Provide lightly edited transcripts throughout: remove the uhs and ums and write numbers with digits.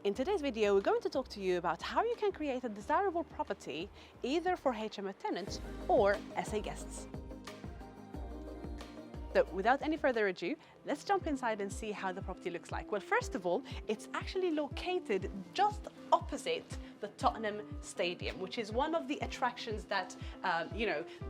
In today's video, we're going to talk to you about how you can create a desirable property either for HMO tenants or SA guests. So without any further ado, let's jump inside and see how the property looks like. Well, first of all, it's actually located just opposite the Tottenham Stadium, which is one of the attractions that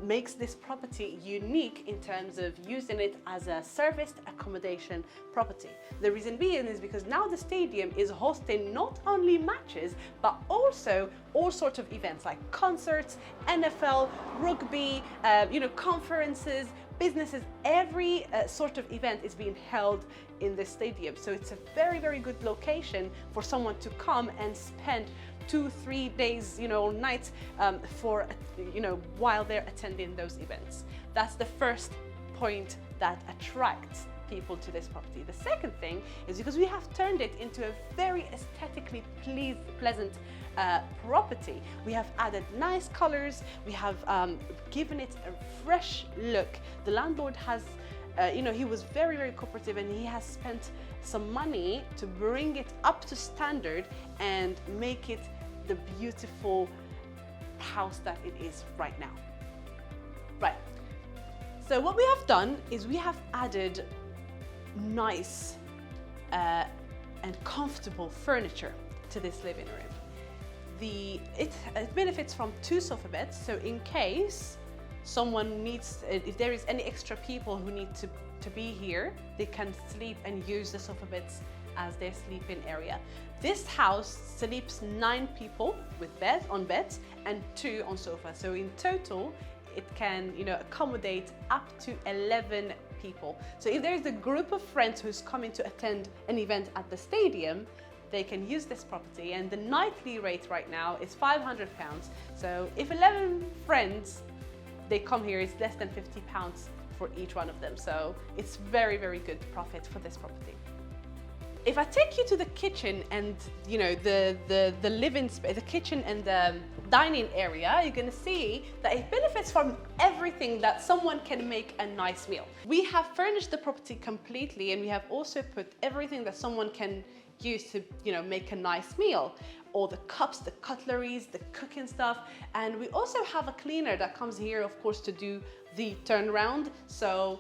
makes this property unique in terms of using it as a serviced accommodation property. The reason being is because now the stadium is hosting not only matches, but also all sorts of events like concerts, NFL, rugby, conferences, businesses. Every sort of event is being held in the stadium. So it's a very, very good location for someone to come and spend 2-3 days, or nights while they're attending those events. That's the first point that attracts people to this property. The second thing is because we have turned it into a very aesthetically pleasant property. We have added nice colors, we have given it a fresh look. The landlord has, he was very, very cooperative, and he has spent some money to bring it up to standard and make it the beautiful house that it is right now. Right. So what we have done is we have added nice and comfortable furniture to this living room. It benefits from 2 sofa beds, so in case someone needs, if there is any extra people who need to be here, they can sleep and use the sofa beds as their sleeping area. This house sleeps 9 people with beds and 2 on sofa. So in total, it can accommodate up to 11 people. So if there's a group of friends who's coming to attend an event at the stadium, they can use this property, and the nightly rate right now is £500. So if 11 friends, they come here, it's less than £50 for each one of them. So it's very, very good profit for this property. If I take you to the kitchen and the living space, the kitchen and the dining area, you're going to see that it benefits from everything that someone can make a nice meal. We have furnished the property completely, and we have also put everything that someone can use to make a nice meal. All the cups, the cutleries, the cooking stuff, and we also have a cleaner that comes here, of course, to do the turnaround. So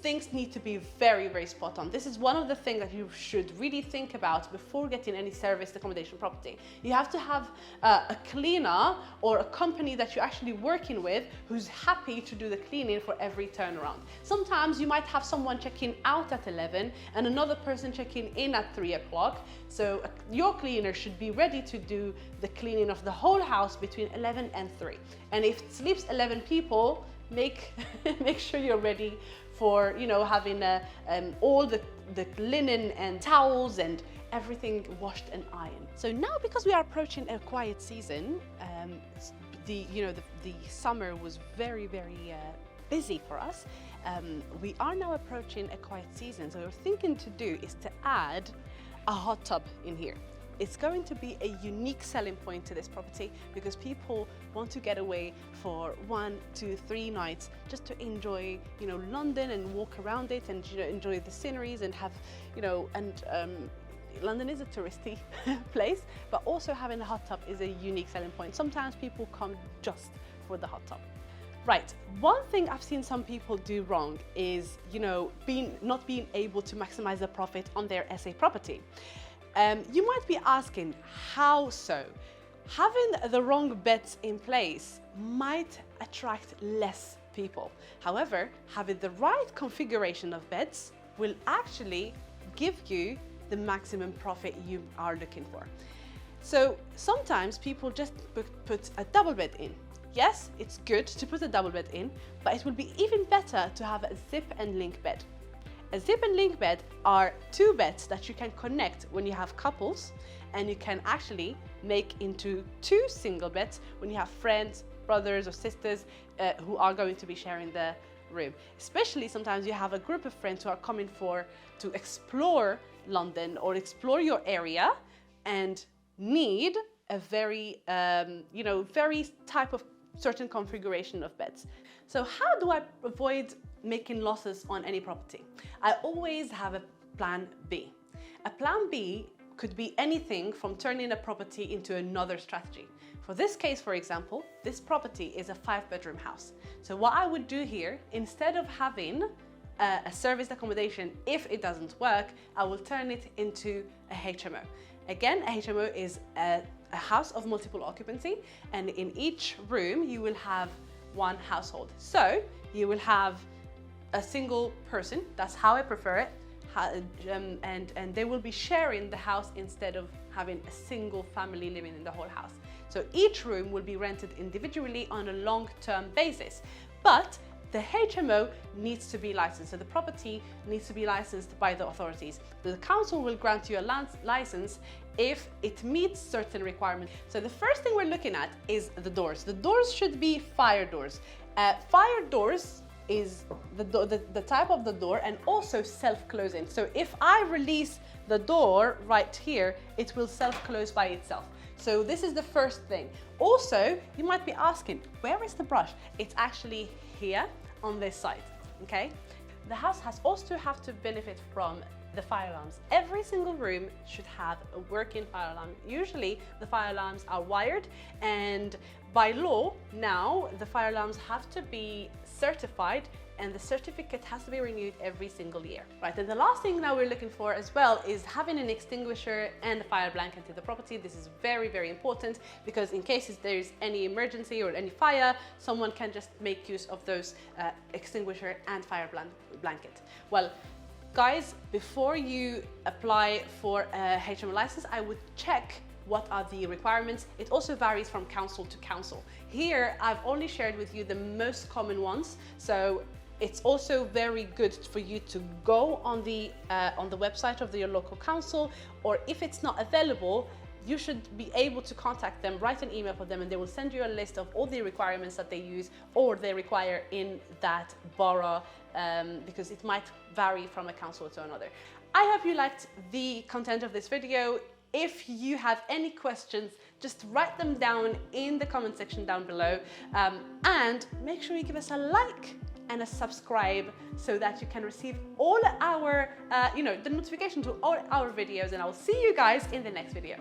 things need to be very, very spot on. This is one of the things that you should really think about before getting any serviced accommodation property. You have to have a cleaner or a company that you're actually working with who's happy to do the cleaning for every turnaround. Sometimes you might have someone checking out at 11 and another person checking in at 3 o'clock. So your cleaner should be ready to do the cleaning of the whole house between 11 and 3. And if it sleeps 11 people, make sure you're ready for having all the linen and towels and everything washed and ironed. So now, because we are approaching a quiet season, the summer was very, very busy for us. We are now approaching a quiet season, so what we're thinking to do is to add a hot tub in here. It's going to be a unique selling point to this property because people want to get away for 1, 2, 3 nights just to enjoy, London and walk around it and enjoy the sceneries and have, London is a touristy place, but also having a hot tub is a unique selling point. Sometimes people come just for the hot tub. Right, one thing I've seen some people do wrong is, not being able to maximize the profit on their SA property. You might be asking, how so? Having the wrong beds in place might attract less people. However, having the right configuration of beds will actually give you the maximum profit you are looking for. So sometimes people just put a double bed in. Yes, it's good to put a double bed in, but it will be even better to have a zip and link bed. A zip and link bed are 2 beds that you can connect when you have couples, and you can actually make into 2 single beds when you have friends, brothers or sisters who are going to be sharing the room. Especially sometimes you have a group of friends who are coming to explore London or explore your area and need a very, very type of certain configuration of beds. So how do I avoid making losses on any property? I always have a plan B. A plan B could be anything from turning a property into another strategy. For this case, for example, this property is a 5-bedroom house. So what I would do here, instead of having a serviced accommodation, if it doesn't work, I will turn it into a HMO. Again, a HMO is a house of multiple occupancy, and in each room you will have one household. So you will have a single person, that's how I prefer it, and they will be sharing the house instead of having a single family living in the whole house. So each room will be rented individually on a long-term basis, but the HMO needs to be licensed. So the property needs to be licensed by the authorities. The council will grant you a license if it meets certain requirements. So the first thing we're looking at is the doors. The doors should be fire doors. Fire doors is the type of the door, and also self-closing. So if I release the door right here, it will self-close by itself. So this is the first thing. Also, you might be asking, where is the brush? It's actually here on this side, okay? The house has also have to benefit from the fire alarms. Every single room should have a working fire alarm. Usually the fire alarms are wired, and by law now the fire alarms have to be certified, and the certificate has to be renewed every single year, right? And the last thing now we're looking for as well is having an extinguisher and a fire blanket in the property. This is very, very important, because in cases there's any emergency or any fire, someone can just make use of those extinguisher and fire blanket. Well, guys, before you apply for a HMO license, I would check what are the requirements. It also varies from council to council. Here, I've only shared with you the most common ones. So it's also very good for you to go on the website of your local council, or if it's not available, you should be able to contact them, write an email for them, and they will send you a list of all the requirements that they use or they require in that borough, because it might vary from a council to another. I hope you liked the content of this video. If you have any questions, just write them down in the comment section down below, and make sure you give us a like and a subscribe so that you can receive all our, the notification to all our videos, and I'll see you guys in the next video.